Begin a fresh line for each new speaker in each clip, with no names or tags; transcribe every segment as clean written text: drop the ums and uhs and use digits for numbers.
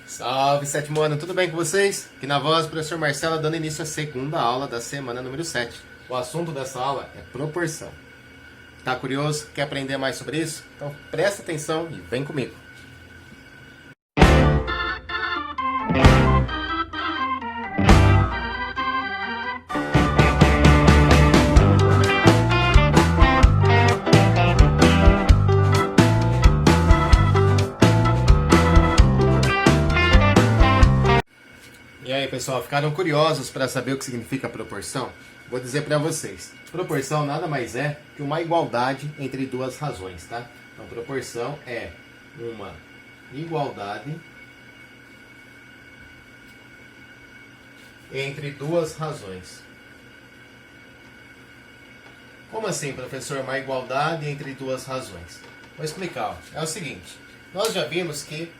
Salve, sétimo ano, tudo bem com vocês? Aqui na voz, professor Marcelo, dando início à segunda aula da semana número 7. O assunto dessa aula é proporção. Tá curioso? Quer aprender mais sobre isso? Então presta atenção e vem comigo. E aí, pessoal, ficaram curiosos para saber o que significa proporção? Vou dizer para vocês. Proporção nada mais é que uma igualdade entre duas razões, tá? Então, proporção é uma igualdade entre duas razões. Como assim, professor? Uma igualdade entre duas razões? Vou explicar. Ó. É o seguinte. Nós já vimos que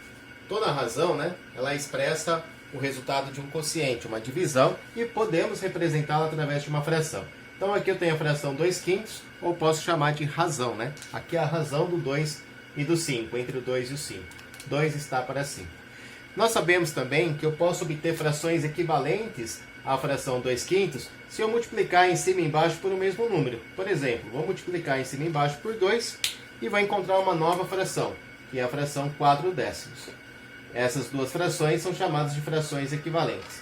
toda razão, né, ela expressa o resultado de um quociente, uma divisão, e podemos representá-la através de uma fração. Então aqui eu tenho a fração 2/5, ou posso chamar de razão, né? Aqui é a razão do 2 e do 5, entre o 2 e o 5. 2 está para 5. Nós sabemos também que eu posso obter frações equivalentes à fração 2/5 se eu multiplicar em cima e embaixo por o mesmo número. Por exemplo, vou multiplicar em cima e embaixo por 2 e vou encontrar uma nova fração, que é a fração 4/10. Essas duas frações são chamadas de frações equivalentes.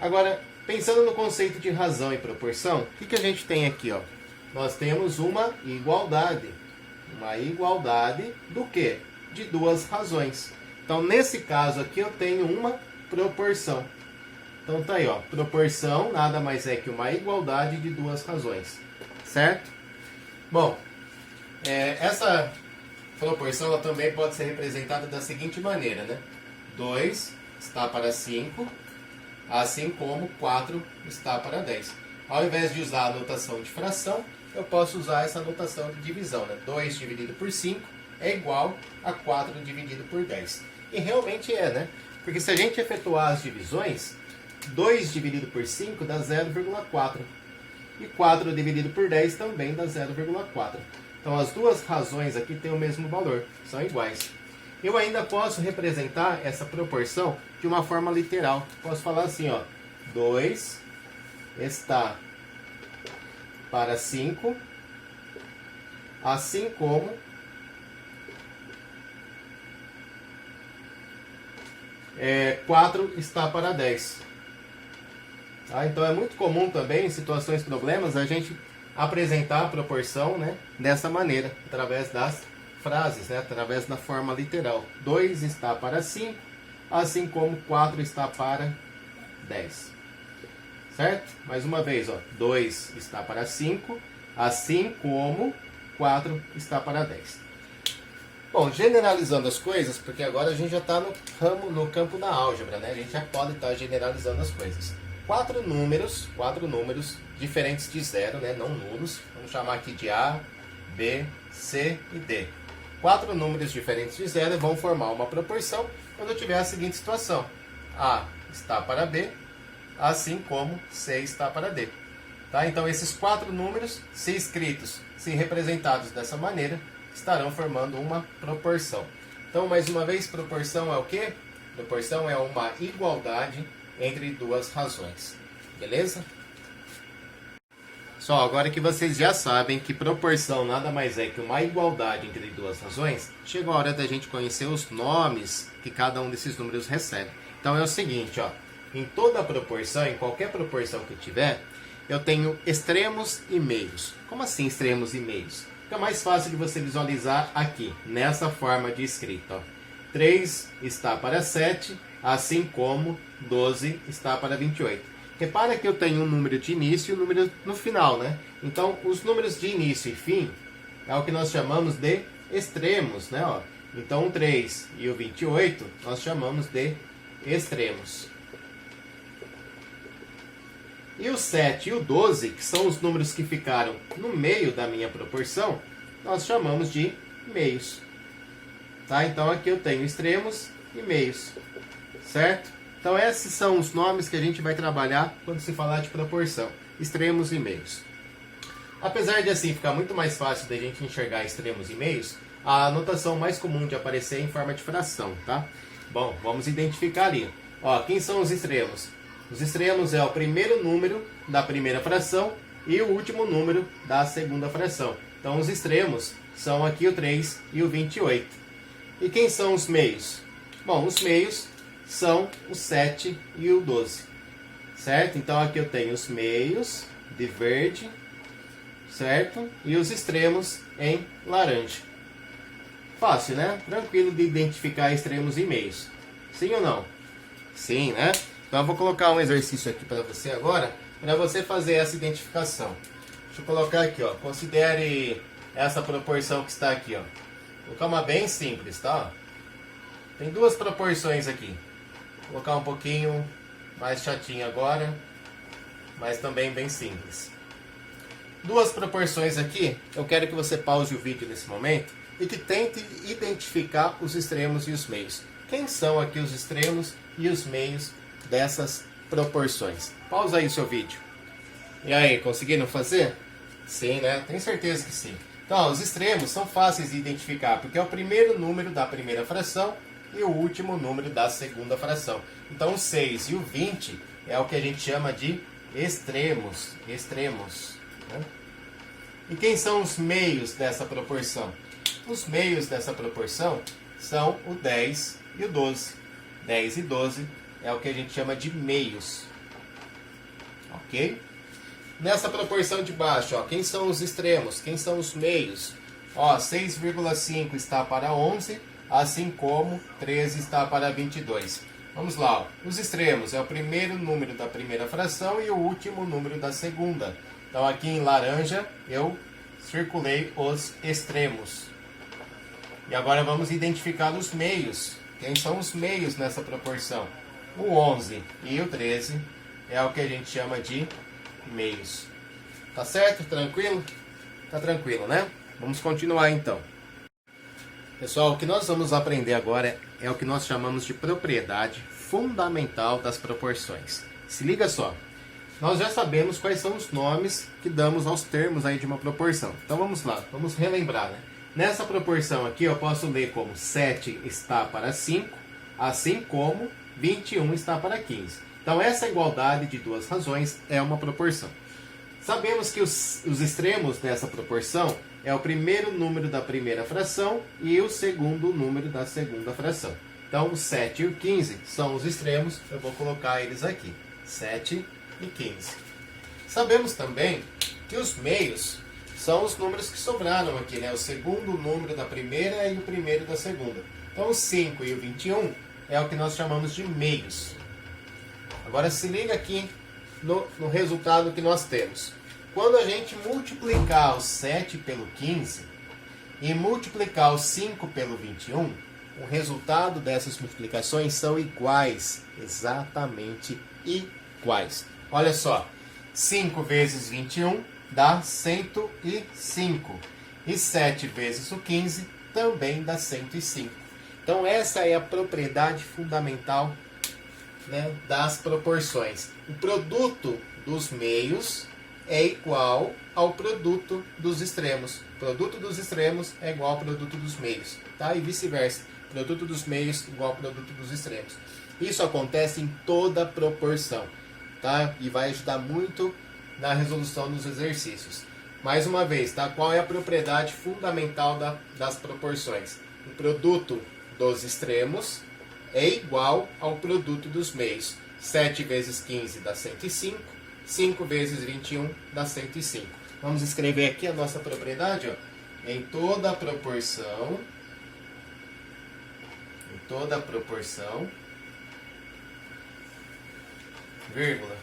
Agora, pensando no conceito de razão e proporção, o que a gente tem aqui? Ó? Nós temos uma igualdade. Uma igualdade do quê? De duas razões. Então, nesse caso aqui, eu tenho uma proporção. Então, tá aí, ó. Proporção nada mais é que uma igualdade de duas razões. Certo? Bom, essa proporção ela também pode ser representada da seguinte maneira, né? 2 está para 5, assim como 4 está para 10. Ao invés de usar a notação de fração, eu posso usar essa notação de divisão, né? 2 dividido por 5 é igual a 4 dividido por 10. E realmente é, né? Porque se a gente efetuar as divisões, 2 dividido por 5 dá 0,4. E 4 dividido por 10 também dá 0,4. Então as duas razões aqui têm o mesmo valor, são iguais. Eu ainda posso representar essa proporção de uma forma literal. Posso falar assim, ó, 2 está para 5, assim como 4 está para 10. Tá? Então é muito comum também, em situações problemas, a gente apresentar a proporção, né, dessa maneira, através das frases, né, através da forma literal. 2 está para 5, assim como 4 está para 10. Certo? Mais uma vez, ó, 2 está para 5, assim como 4 está para 10. Bom, generalizando as coisas, porque agora a gente já está no campo da álgebra, né? A gente já pode estar generalizando as coisas. Quatro números diferentes de zero, né? Não nulos. Vamos chamar aqui de A, B, C e D. 4 números diferentes de zero vão formar uma proporção quando eu tiver a seguinte situação. A está para B, assim como C está para D. Tá? Então esses 4 números, se escritos, se representados dessa maneira, estarão formando uma proporção. Então, mais uma vez, proporção é o quê? Proporção é uma igualdade entre duas razões. Beleza? Só agora que vocês já sabem que proporção nada mais é que uma igualdade entre duas razões, chegou a hora da gente conhecer os nomes que cada um desses números recebe. Então é o seguinte, ó, em toda proporção, em qualquer proporção que eu tiver, eu tenho extremos e meios. Como assim extremos e meios? Fica mais fácil de você visualizar aqui, nessa forma de escrita. Ó. 3 está para 7, assim como 12 está para 28. Repara que eu tenho um número de início e um número no final, né? Então, os números de início e fim é o que nós chamamos de extremos, né? Ó, então, o 3 e o 28 nós chamamos de extremos. E o 7 e o 12, que são os números que ficaram no meio da minha proporção, nós chamamos de meios. Tá? Então, aqui eu tenho extremos e meios, certo? Então, esses são os nomes que a gente vai trabalhar quando se falar de proporção. Extremos e meios. Apesar de assim ficar muito mais fácil da gente enxergar extremos e meios, a notação mais comum de aparecer é em forma de fração, tá? Bom, vamos identificar ali. Ó, quem são os extremos? Os extremos é o primeiro número da primeira fração e o último número da segunda fração. Então, os extremos são aqui o 3 e o 28. E quem são os meios? Bom, os meios são o 7 e o 12. Certo? Então, aqui eu tenho os meios de verde, certo? E os extremos em laranja. Fácil, né? Tranquilo de identificar extremos e meios. Sim ou não? Sim, né? Então eu vou colocar um exercício aqui para você agora, para você fazer essa identificação. Deixa eu colocar aqui, ó. Considere essa proporção que está aqui, ó. Vou colocar uma bem simples, tá? Tem duas proporções aqui. Vou colocar um pouquinho mais chatinho agora, mas também bem simples. Duas proporções aqui. Eu quero que você pause o vídeo nesse momento e que tente identificar os extremos e os meios. Quem são aqui os extremos e os meios dessas proporções? Pausa aí o seu vídeo. E aí, conseguiram fazer? Sim, né? Tenho certeza que sim. Então, os extremos são fáceis de identificar, porque é o primeiro número da primeira fração e o último número da segunda fração. Então, o 6 e o 20 é o que a gente chama de extremos. Extremos. Né? E quem são os meios dessa proporção? Os meios dessa proporção são o 10 e o 12. 10 e 12 é o que a gente chama de meios. Ok? Nessa proporção de baixo, ó, quem são os extremos? Quem são os meios? Ó, 6,5 está para 11, assim como 13 está para 22. Vamos lá. Ó. Os extremos é o primeiro número da primeira fração e o último número da segunda. Então, aqui em laranja, eu circulei os extremos. E agora vamos identificar os meios. Quem são os meios nessa proporção? O 11 e o 13 é o que a gente chama de meios. Tá certo? Tranquilo? Tá tranquilo, né? Vamos continuar então. Pessoal, o que nós vamos aprender agora é o que nós chamamos de propriedade fundamental das proporções. Se liga só. Nós já sabemos quais são os nomes que damos aos termos aí de uma proporção. Então vamos lá, vamos relembrar, né? Nessa proporção aqui eu posso ler como 7 está para 5, assim como 21 está para 15. Então essa igualdade de duas razões é uma proporção. Sabemos que os extremos dessa proporção é o primeiro número da primeira fração e o segundo número da segunda fração. Então o 7 e o 15 são os extremos, eu vou colocar eles aqui, 7 e 15. Sabemos também que os meios são os números que sobraram aqui, né? O segundo número da primeira e o primeiro da segunda. Então o 5 e o 21 é o que nós chamamos de meios. Agora se liga aqui no resultado que nós temos. Quando a gente multiplicar o 7 pelo 15 e multiplicar o 5 pelo 21, o resultado dessas multiplicações são iguais, exatamente iguais. Olha só, 5 vezes 21 dá 105 e 7 vezes o 15 também dá 105. Então essa é a propriedade fundamental, né, das proporções. O produto dos meios é igual ao produto dos extremos. O produto dos extremos é igual ao produto dos meios, tá? E vice-versa. O produto dos meios igual ao produto dos extremos. Isso acontece em toda proporção, tá? E vai ajudar muito na resolução dos exercícios. Mais uma vez, tá? Qual é a propriedade fundamental das proporções? O produto dos extremos é igual ao produto dos meios. 7 vezes 15 dá 105, 5 vezes 21 dá 105. Vamos escrever aqui a nossa propriedade, ó. Em toda proporção, vírgula,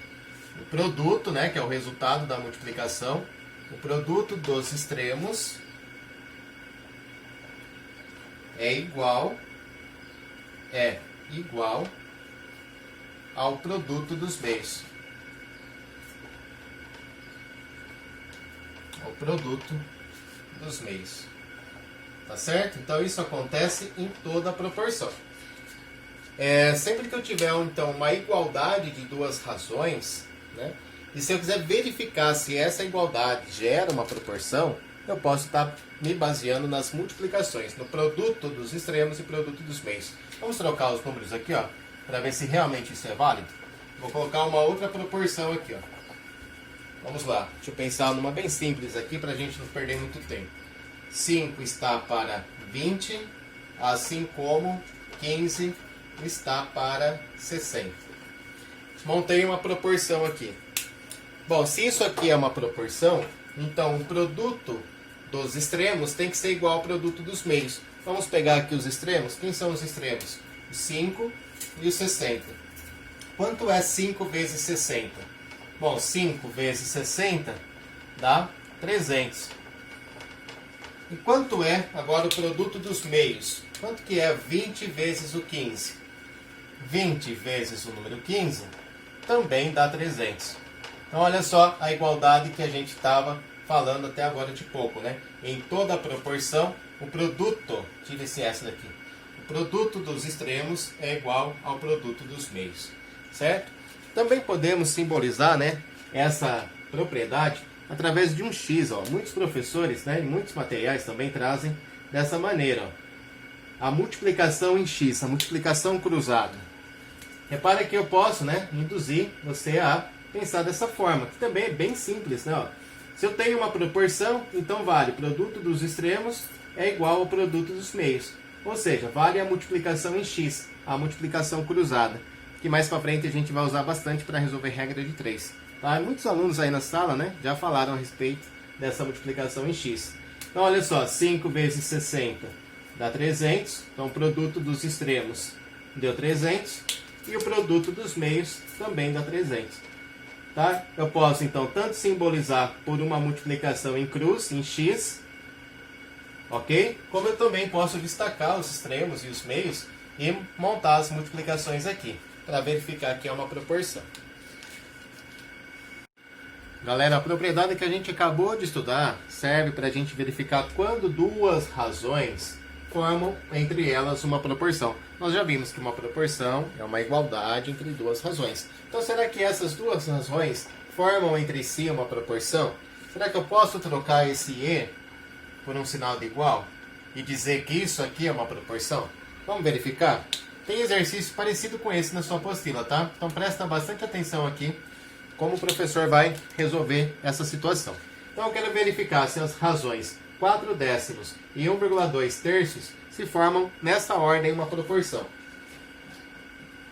o produto, né, que é o resultado da multiplicação, o produto dos extremos é igual ao produto dos meios. Ao produto dos meios. Tá certo? Então isso acontece em toda a proporção. Sempre que eu tiver então uma igualdade de duas razões, né, e se eu quiser verificar se essa igualdade gera uma proporção, eu posso estar me baseando nas multiplicações, no produto dos extremos e produto dos meios. Vamos trocar os números aqui, ó, para ver se realmente isso é válido. Vou colocar uma outra proporção aqui, ó. Vamos lá, deixa eu pensar numa bem simples aqui para a gente não perder muito tempo. 5 está para 20, assim como 15 está para 60. Montei uma proporção aqui. Bom, se isso aqui é uma proporção, então o produto dos extremos tem que ser igual ao produto dos meios. Vamos pegar aqui os extremos. Quem são os extremos? O 5 e o 60. Quanto é 5 vezes 60? Bom, 5 vezes 60 dá 300. E quanto é agora o produto dos meios? Quanto que é 20 vezes o 15? 20 vezes o número 15 também dá 300. Então olha só a igualdade que a gente estava falando até agora de pouco, né? Em toda a proporção, o produto, tira esse S daqui, o produto dos extremos é igual ao produto dos meios, certo? Também podemos simbolizar, né, essa propriedade através de um X, ó. Muitos professores, né, e muitos materiais também trazem dessa maneira, ó. A multiplicação em X, a multiplicação cruzada. Repara que eu posso, né, induzir você a pensar dessa forma, que também é bem simples, né, ó. Se eu tenho uma proporção, então vale o produto dos extremos é igual ao produto dos meios. Ou seja, vale a multiplicação em X, a multiplicação cruzada, que mais para frente a gente vai usar bastante para resolver regra de 3. Tá? Muitos alunos aí na sala, né, já falaram a respeito dessa multiplicação em X. Então olha só, 5 vezes 60 dá 300, então o produto dos extremos deu 300 e o produto dos meios também dá 300. Tá? Eu posso então tanto simbolizar por uma multiplicação em cruz, em X, ok? Como eu também posso destacar os extremos e os meios e montar as multiplicações aqui, para verificar que é uma proporção. Galera, a propriedade que a gente acabou de estudar serve para a gente verificar quando duas razões formam entre elas uma proporção. Nós já vimos que uma proporção é uma igualdade entre duas razões. Então, será que essas duas razões formam entre si uma proporção? Será que eu posso trocar esse E por um sinal de igual e dizer que isso aqui é uma proporção? Vamos verificar? Tem exercício parecido com esse na sua apostila, tá? Então, presta bastante atenção aqui como o professor vai resolver essa situação. Então, eu quero verificar se as razões 4 décimos e 1,2 terços se formam nessa ordem uma proporção.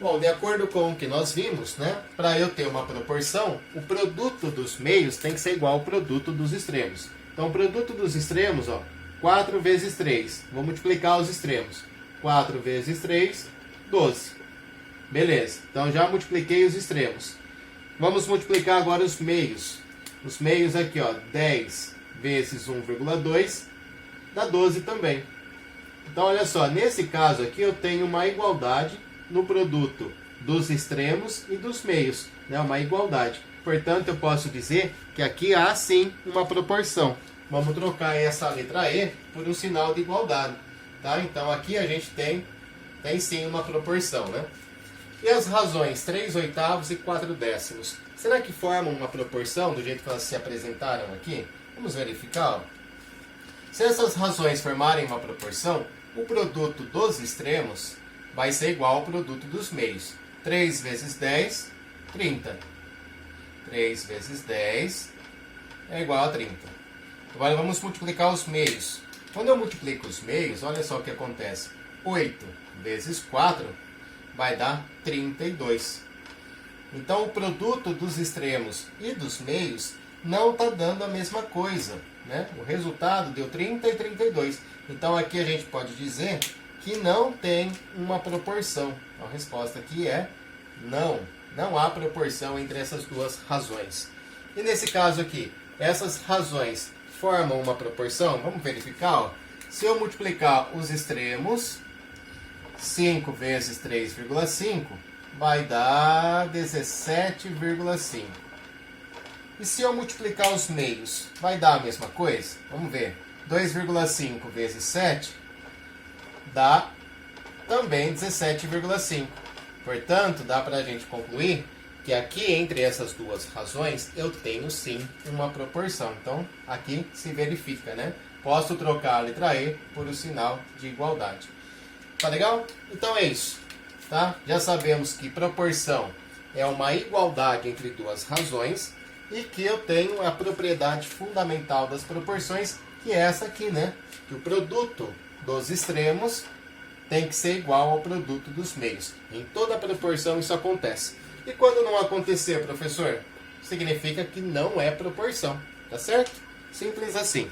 Bom, de acordo com o que nós vimos, né, para eu ter uma proporção, o produto dos meios tem que ser igual ao produto dos extremos. Então, o produto dos extremos, ó, 4 vezes 3. Vou multiplicar os extremos. 4 vezes 3, 12. Beleza, então já multipliquei os extremos. Vamos multiplicar agora os meios. Os meios aqui, ó, 10 vezes 1,2 dá 12 também. Então, olha só, nesse caso aqui eu tenho uma igualdade no produto dos extremos e dos meios, né? Uma igualdade. Portanto, eu posso dizer que aqui há sim uma proporção. Vamos trocar essa letra E por um sinal de igualdade, tá? Então, aqui a gente tem sim uma proporção, né? E as razões 3 oitavos e 4 décimos? Será que formam uma proporção do jeito que elas se apresentaram aqui? Vamos verificar. Ó. Se essas razões formarem uma proporção, o produto dos extremos vai ser igual ao produto dos meios. 3 vezes 10, 30. 3 vezes 10 é igual a 30. Agora vamos multiplicar os meios. Quando eu multiplico os meios, olha só o que acontece. 8 vezes 4 vai dar 32. Então o produto dos extremos e dos meios não está dando a mesma coisa, né? O resultado deu 30 e 32. Então aqui a gente pode dizer que não tem uma proporção. A resposta aqui é não. Não há proporção entre essas duas razões. E nesse caso aqui, essas razões formam uma proporção? Vamos verificar. Ó. Se eu multiplicar os extremos, 5 vezes 3,5 vai dar 17,5. E se eu multiplicar os meios, vai dar a mesma coisa? Vamos ver. 2,5 vezes 7 dá também 17,5. Portanto, dá para a gente concluir que aqui entre essas duas razões eu tenho sim uma proporção. Então aqui se verifica, né? Posso trocar a letra E por o sinal de igualdade. Tá legal? Então é isso, tá? Já sabemos que proporção é uma igualdade entre duas razões e que eu tenho a propriedade fundamental das proporções, que é essa aqui, né? Que o produto dos extremos tem que ser igual ao produto dos meios. Em toda proporção isso acontece. E quando não acontecer, professor, significa que não é proporção, tá certo? Simples assim.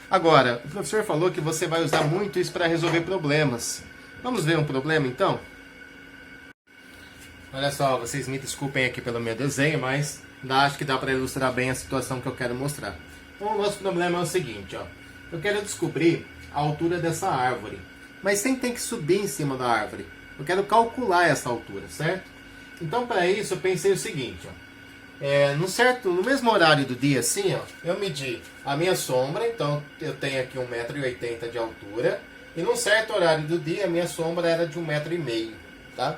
Agora, o professor falou que você vai usar muito isso para resolver problemas. Vamos ver um problema então? Olha só, vocês me desculpem aqui pelo meu desenho, mas acho que dá para ilustrar bem a situação que eu quero mostrar. Então, o nosso problema é o seguinte, ó. Eu quero descobrir a altura dessa árvore, mas sem ter que subir em cima da árvore. Eu quero calcular essa altura, certo? Então, para isso, eu pensei o seguinte, ó. No mesmo horário do dia, assim, ó, eu medi a minha sombra, então eu tenho aqui 1,80 m de altura, e num certo horário do dia, a minha sombra era de 1,5 m, tá?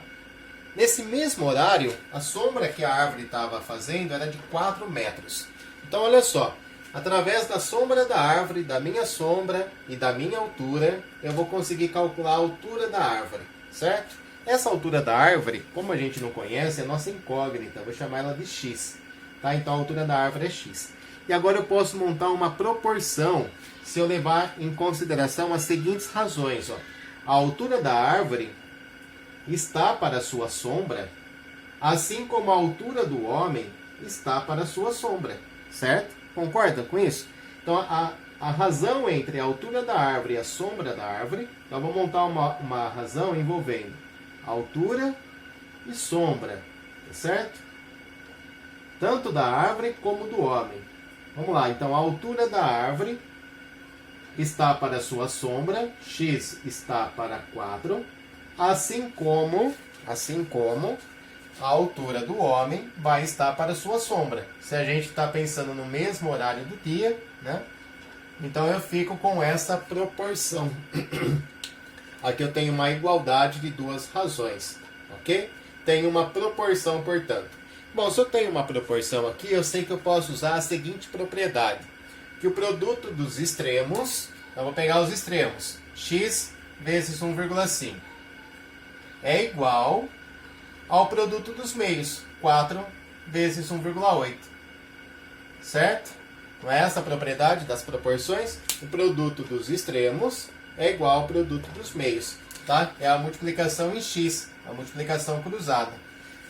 Nesse mesmo horário, a sombra que a árvore estava fazendo era de 4 metros. Então, olha só, através da sombra da árvore, da minha sombra e da minha altura, eu vou conseguir calcular a altura da árvore, certo? Essa altura da árvore, como a gente não conhece, é nossa incógnita, eu vou chamar ela de x, tá? Então a altura da árvore é x. E agora eu posso montar uma proporção se eu levar em consideração as seguintes razões, ó. A altura da árvore está para a sua sombra, assim como a altura do homem está para a sua sombra, certo? Concordam com isso? Então, a razão entre a altura da árvore e a sombra da árvore, então vou montar uma razão envolvendo altura e sombra, tá certo? Tanto da árvore como do homem. Vamos lá, então a altura da árvore está para a sua sombra, x está para 4, assim como a altura do homem vai estar para a sua sombra. Se a gente está pensando no mesmo horário do dia, né? Então eu fico com essa proporção. Aqui eu tenho uma igualdade de duas razões, ok? Tenho uma proporção, portanto. Bom, se eu tenho uma proporção aqui, eu sei que eu posso usar a seguinte propriedade. Que o produto dos extremos, eu vou pegar os extremos, x vezes 1,5, é igual ao produto dos meios, 4 vezes 1,8. Certo? Não é essa a propriedade das proporções? O produto dos extremos é igual ao produto dos meios, tá? É a multiplicação em x, a multiplicação cruzada.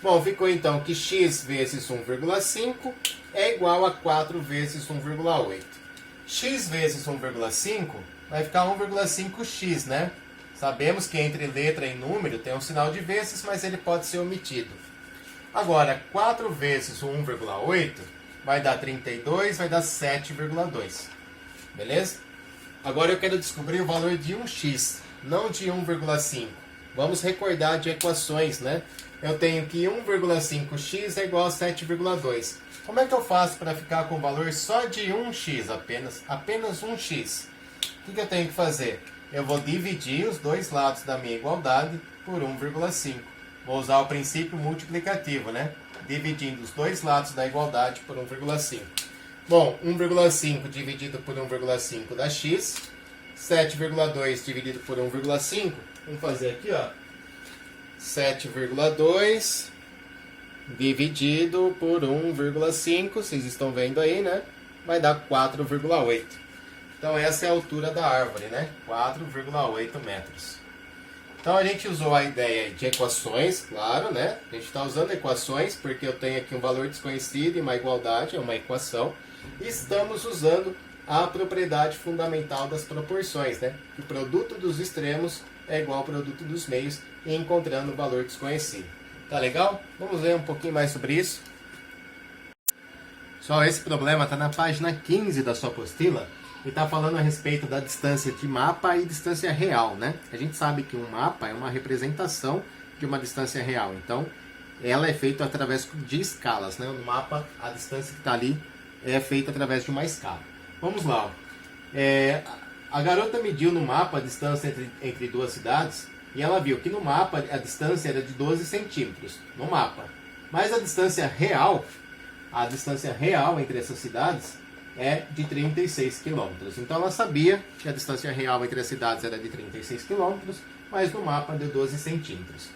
Bom, ficou então que x vezes 1,5 é igual a 4 vezes 1,8. X vezes 1,5 vai ficar 1,5x, né? Sabemos que entre letra e número tem um sinal de vezes, mas ele pode ser omitido. Agora, 4 vezes 1,8 vai dar 32, vai dar 7,2. Beleza? Agora eu quero descobrir o valor de 1x, não de 1,5. Vamos recordar de equações, né? Eu tenho que 1,5x é igual a 7,2. Como é que eu faço para ficar com o valor só de 1x apenas 1x? O que eu tenho que fazer? Eu vou dividir os dois lados da minha igualdade por 1,5. Vou usar o princípio multiplicativo, né? Dividindo os dois lados da igualdade por 1,5. Bom, 1,5 dividido por 1,5 dá x. 7,2 dividido por 1,5. Vamos fazer aqui, ó. 7,2 dividido por 1,5. Vocês estão vendo aí, né? Vai dar 4,8. Então essa é a altura da árvore, né? 4,8 metros. Então a gente usou a ideia de equações, claro, né? A gente está usando equações porque eu tenho aqui um valor desconhecido e uma igualdade, é uma equação. E estamos usando a propriedade fundamental das proporções, né? Que o produto dos extremos é igual ao produto dos meios e encontrando o valor desconhecido. Tá legal? Vamos ver um pouquinho mais sobre isso. Só esse problema está na página 15 da sua apostila e está falando a respeito da distância de mapa e distância real, né? A gente sabe que um mapa é uma representação de uma distância real, então ela é feita através de escalas, né? No mapa, a distância que está ali é feita através de uma escala. Vamos lá. A garota mediu no mapa a distância entre duas cidades e ela viu que no mapa a distância era de 12 centímetros. No mapa. Mas a distância real entre essas cidades é de 36 quilômetros. Então ela sabia que a distância real entre as cidades era de 36 quilômetros, mas no mapa deu 12 centímetros.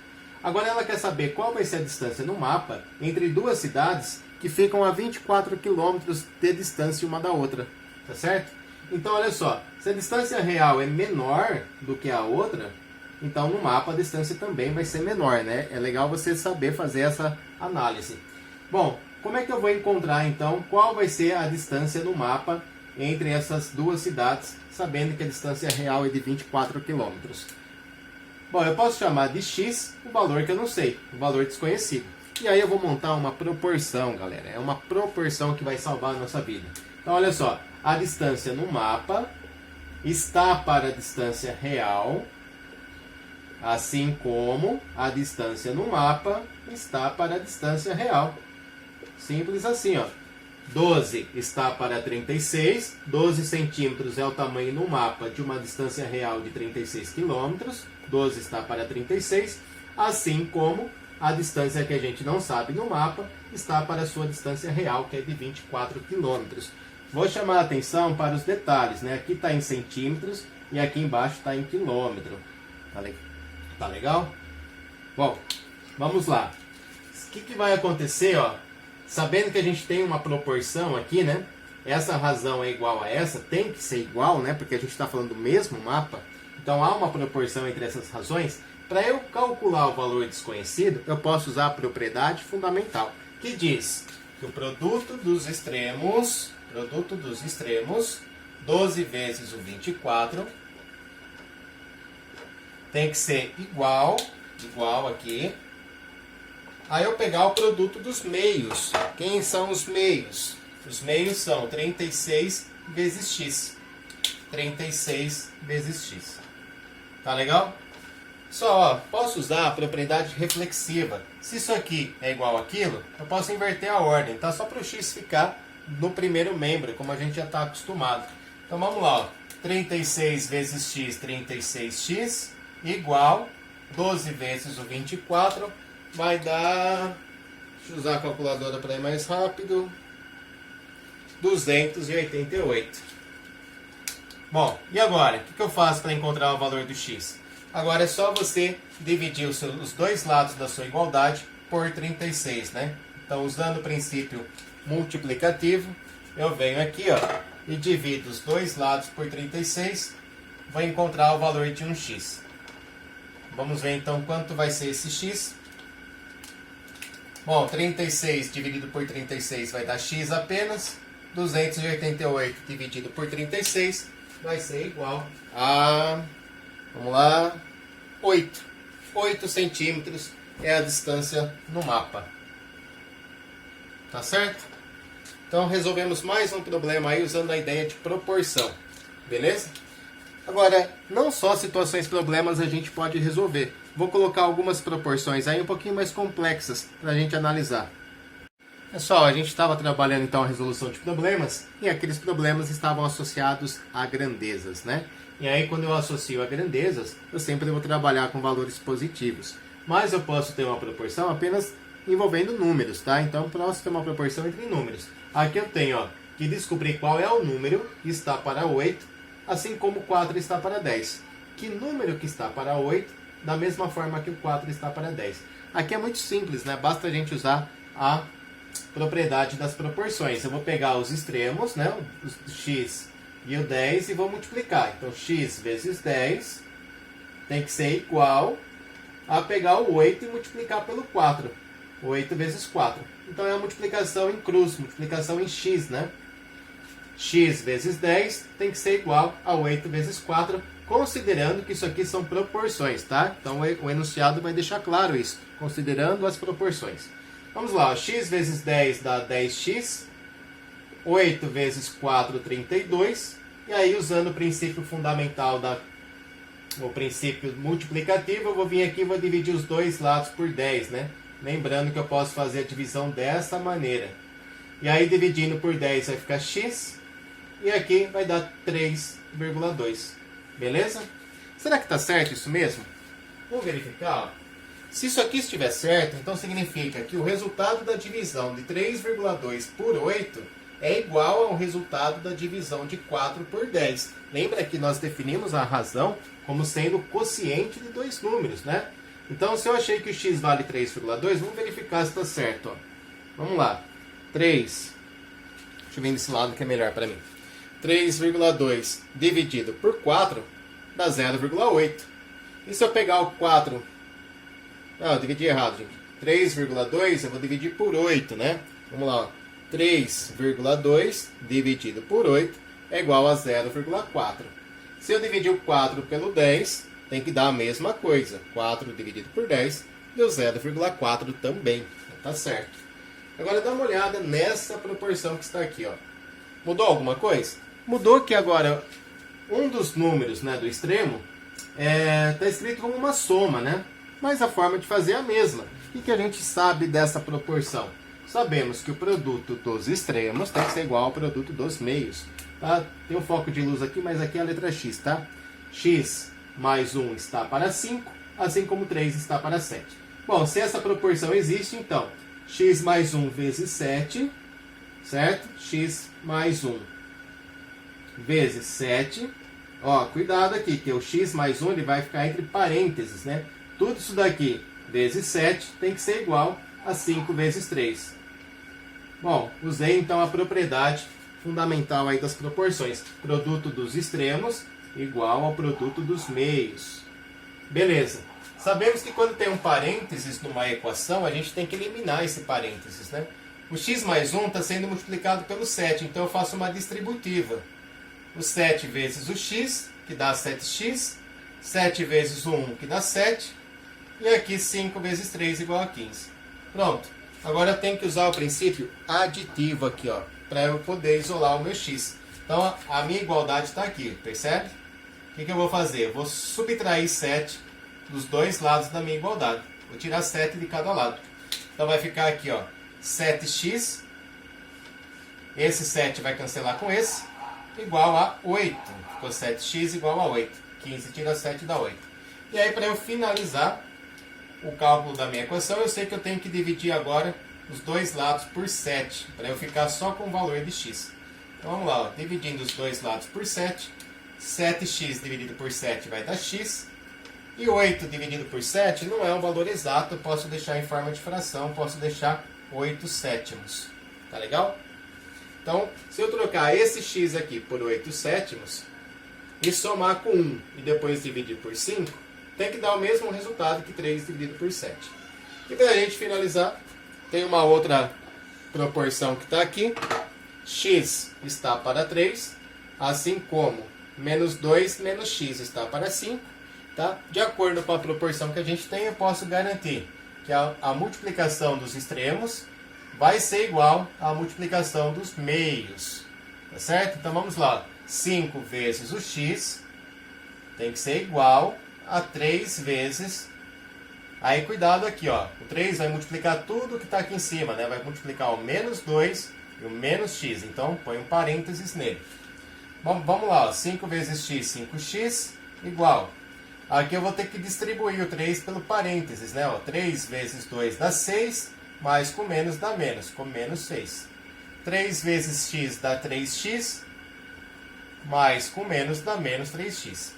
Agora ela quer saber qual vai ser a distância no mapa entre duas cidades que ficam a 24 quilômetros de distância uma da outra, tá certo? Então olha só, se a distância real é menor do que a outra, então no mapa a distância também vai ser menor, né? É legal você saber fazer essa análise. Bom, como é que eu vou encontrar então qual vai ser a distância no mapa entre essas duas cidades, sabendo que a distância real é de 24 quilômetros? Bom, eu posso chamar de x o valor que eu não sei, o valor desconhecido. E aí eu vou montar uma proporção, galera. É uma proporção que vai salvar a nossa vida. Então olha só, a distância no mapa está para a distância real, assim como a distância no mapa está para a distância real. Simples assim, ó. 12 está para 36, 12 centímetros é o tamanho no mapa de uma distância real de 36 quilômetros, 12 está para 36, assim como a distância que a gente não sabe no mapa está para a sua distância real, que é de 24 quilômetros. Vou chamar a atenção para os detalhes, né? Aqui está em centímetros e aqui embaixo está em quilômetro. Tá legal? Bom, vamos lá. O que vai acontecer, ó? Sabendo que a gente tem uma proporção aqui, né? Essa razão é igual a essa, tem que ser igual, né? Porque a gente está falando do mesmo mapa. Então há uma proporção entre essas razões. Para eu calcular o valor desconhecido, eu posso usar a propriedade fundamental, que diz que o produto dos extremos, 12 vezes o 24, tem que ser igual aqui, aí eu pegar o produto dos meios. Quem são os meios? Os meios são 36 vezes x. 36 vezes x. Tá legal? Só, ó, posso usar a propriedade reflexiva. Se isso aqui é igual àquilo, eu posso inverter a ordem, tá? Só para o x ficar no primeiro membro, como a gente já está acostumado. Então vamos lá, ó. 36 vezes x, 36x, igual 12 vezes o 24, vai dar... Deixa eu usar a calculadora para ir mais rápido. 288. Bom, e agora? O que eu faço para encontrar o valor do x? Agora é só você dividir os dois lados da sua igualdade por 36, né? Então, usando o princípio multiplicativo, eu venho aqui, ó, e divido os dois lados por 36, vou encontrar o valor de um x. Vamos ver então quanto vai ser esse x. Bom, 36 dividido por 36 vai dar x apenas. 288 dividido por 36 vai ser igual a... Vamos lá, 8. 8 centímetros é a distância no mapa. Tá certo? Então resolvemos mais um problema aí usando a ideia de proporção. Beleza? Agora, não só situações problemas a gente pode resolver. Vou colocar algumas proporções aí um pouquinho mais complexas para a gente analisar. Pessoal, a gente estava trabalhando então a resolução de problemas e aqueles problemas estavam associados a grandezas, né? E aí quando eu associo a grandezas, eu sempre vou trabalhar com valores positivos. Mas eu posso ter uma proporção apenas envolvendo números, tá? Então posso ter uma proporção entre números. Aqui eu tenho, ó, que descobrir qual é o número que está para 8, assim como 4 está para 10. Que número que está para 8, da mesma forma que o 4 está para 10. Aqui é muito simples, né? Basta a gente usar a propriedade das proporções. Eu vou pegar os extremos, né? O x e o 10 e vou multiplicar. Então, x vezes 10 tem que ser igual a pegar o 8 e multiplicar pelo 4. 8 vezes 4. Então, é a multiplicação em cruz, multiplicação em x, né? X vezes 10 tem que ser igual a 8 vezes 4, considerando que isso aqui são proporções, tá? Então, o enunciado vai deixar claro isso, considerando as proporções. Vamos lá, x vezes 10 dá 10x, 8 vezes 4, 32, e aí usando o princípio fundamental, o princípio multiplicativo, eu vou vir aqui e vou dividir os dois lados por 10, né? Lembrando que eu posso fazer a divisão dessa maneira. E aí dividindo por 10 vai ficar x, e aqui vai dar 3,2, beleza? Será que está certo isso mesmo? Vamos verificar, ó. Se isso aqui estiver certo, então significa que o resultado da divisão de 3,2 por 8 é igual ao resultado da divisão de 4 por 10. Lembra que nós definimos a razão como sendo o quociente de dois números, né? Então, se eu achei que o x vale 3,2, vamos verificar se está certo. Ó. Vamos lá. 3. Deixa eu vir desse lado que é melhor para mim. 3,2 dividido por 4 dá 0,8. E se eu pegar o 4... Ah, eu dividi errado, gente. 3,2 eu vou dividir por 8, né? Vamos lá, ó. 3,2 dividido por 8 é igual a 0,4. Se eu dividir o 4 pelo 10, tem que dar a mesma coisa. 4 dividido por 10 deu 0,4 também. Tá certo. Agora dá uma olhada nessa proporção que está aqui, ó. Mudou alguma coisa? Mudou que agora um dos números, né, do extremo está escrito como uma soma, né? Mas a forma de fazer é a mesma. O que a gente sabe dessa proporção? Sabemos que o produto dos extremos tem que ser igual ao produto dos meios. Tá? Tem um foco de luz aqui, mas aqui é a letra x, tá? X mais 1 está para 5, assim como 3 está para 7. Bom, se essa proporção existe, então, x mais 1 vezes 7, certo? X mais 1 vezes 7. Ó, cuidado aqui, que o x mais 1 ele vai ficar entre parênteses, né? Tudo isso daqui vezes 7 tem que ser igual a 5 vezes 3. Bom, usei então a propriedade fundamental aí das proporções. Produto dos extremos igual ao produto dos meios. Beleza. Sabemos que quando tem um parênteses numa equação, a gente tem que eliminar esse parênteses, né? O x mais 1 está sendo multiplicado pelo 7, então eu faço uma distributiva. O 7 vezes o x, que dá 7x. 7 vezes o 1, que dá 7. E aqui 5 vezes 3 igual a 15. Pronto. Agora eu tenho que usar o princípio aditivo aqui, ó, para eu poder isolar o meu x. Então a minha igualdade está aqui, percebe? O que eu vou fazer? Eu vou subtrair 7 dos dois lados da minha igualdade. Vou tirar 7 de cada lado. Então vai ficar aqui, ó, 7x. Esse 7 vai cancelar com esse. Igual a 8. Ficou 7x igual a 8. 15 tira 7 dá 8. E aí, para eu finalizar o cálculo da minha equação, eu sei que eu tenho que dividir agora os dois lados por 7, para eu ficar só com o valor de x. Então vamos lá, ó, dividindo os dois lados por 7, 7x dividido por 7 vai dar x, e 8 dividido por 7 não é um valor exato, eu posso deixar em forma de fração, posso deixar 8 sétimos. Tá legal? Então, se eu trocar esse x aqui por 8 sétimos, e somar com 1 e depois dividir por 5, tem que dar o mesmo resultado que 3 dividido por 7. E para a gente finalizar, tem uma outra proporção que está aqui. X está para 3, assim como menos 2 menos x está para 5. Tá? De acordo com a proporção que a gente tem, eu posso garantir que a multiplicação dos extremos vai ser igual à multiplicação dos meios. Tá certo? Então vamos lá. 5 vezes o x tem que ser igual a 3 vezes... Aí cuidado aqui, ó. O 3 vai multiplicar tudo que está aqui em cima, né? Vai multiplicar o menos 2 e o menos x. Então põe um parênteses nele. Bom, vamos lá, ó. 5 vezes x, 5x, igual. Aqui eu vou ter que distribuir o 3 pelo parênteses, né? Ó, 3 vezes 2 dá 6, mais com menos dá menos, com menos 6. 3 vezes x dá 3x, mais com menos dá menos 3x.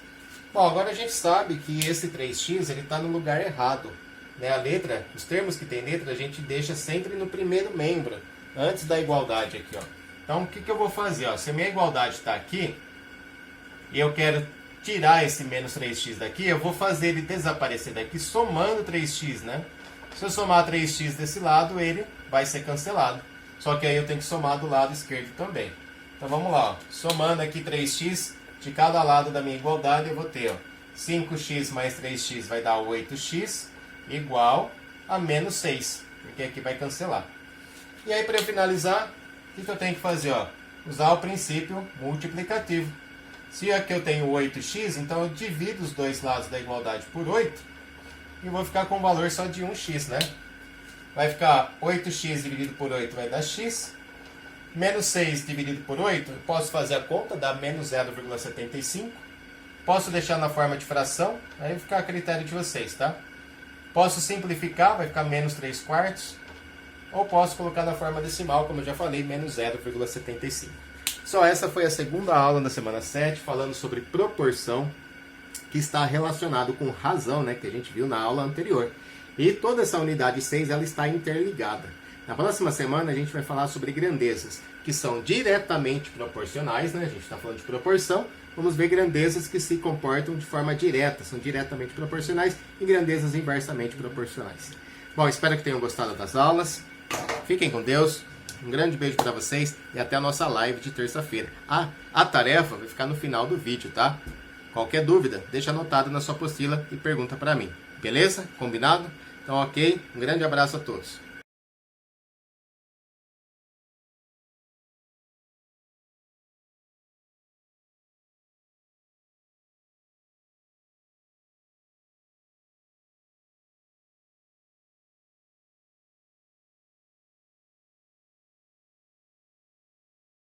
Bom, agora a gente sabe que esse 3x ele está no lugar errado. Né? A letra, os termos que tem letra, a gente deixa sempre no primeiro membro, antes da igualdade aqui. Ó. Então, o que eu vou fazer? Ó? Se a minha igualdade está aqui, e eu quero tirar esse menos 3x daqui, eu vou fazer ele desaparecer daqui somando 3x, né? Se eu somar 3x desse lado, ele vai ser cancelado. Só que aí eu tenho que somar do lado esquerdo também. Então vamos lá, ó. Somando aqui 3x de cada lado da minha igualdade, eu vou ter ó, 5x mais 3x vai dar 8x, igual a menos 6, porque aqui vai cancelar. E aí, para eu finalizar, o que eu tenho que fazer? Ó? Usar o princípio multiplicativo. Se aqui eu tenho 8x, então eu divido os dois lados da igualdade por 8, e vou ficar com o valor só de 1x, né? Vai ficar 8x dividido por 8 vai dar x. Menos 6 dividido por 8, eu posso fazer a conta, dá menos 0,75. Posso deixar na forma de fração, aí fica a critério de vocês, tá? Posso simplificar, vai ficar menos 3/4. Ou posso colocar na forma decimal, como eu já falei, menos 0,75. Só essa foi a segunda aula da semana 7, falando sobre proporção, que está relacionado com razão, né, que a gente viu na aula anterior. E toda essa unidade 6 ela está interligada. Na próxima semana a gente vai falar sobre grandezas, que são diretamente proporcionais, né? A gente está falando de proporção. Vamos ver grandezas que se comportam de forma direta, são diretamente proporcionais, e grandezas inversamente proporcionais. Bom, espero que tenham gostado das aulas. Fiquem com Deus. Um grande beijo para vocês e até a nossa live de terça-feira. A tarefa vai ficar no final do vídeo, tá? Qualquer dúvida, deixa anotado na sua apostila e pergunta para mim. Beleza? Combinado? Então, ok. Um grande abraço a todos.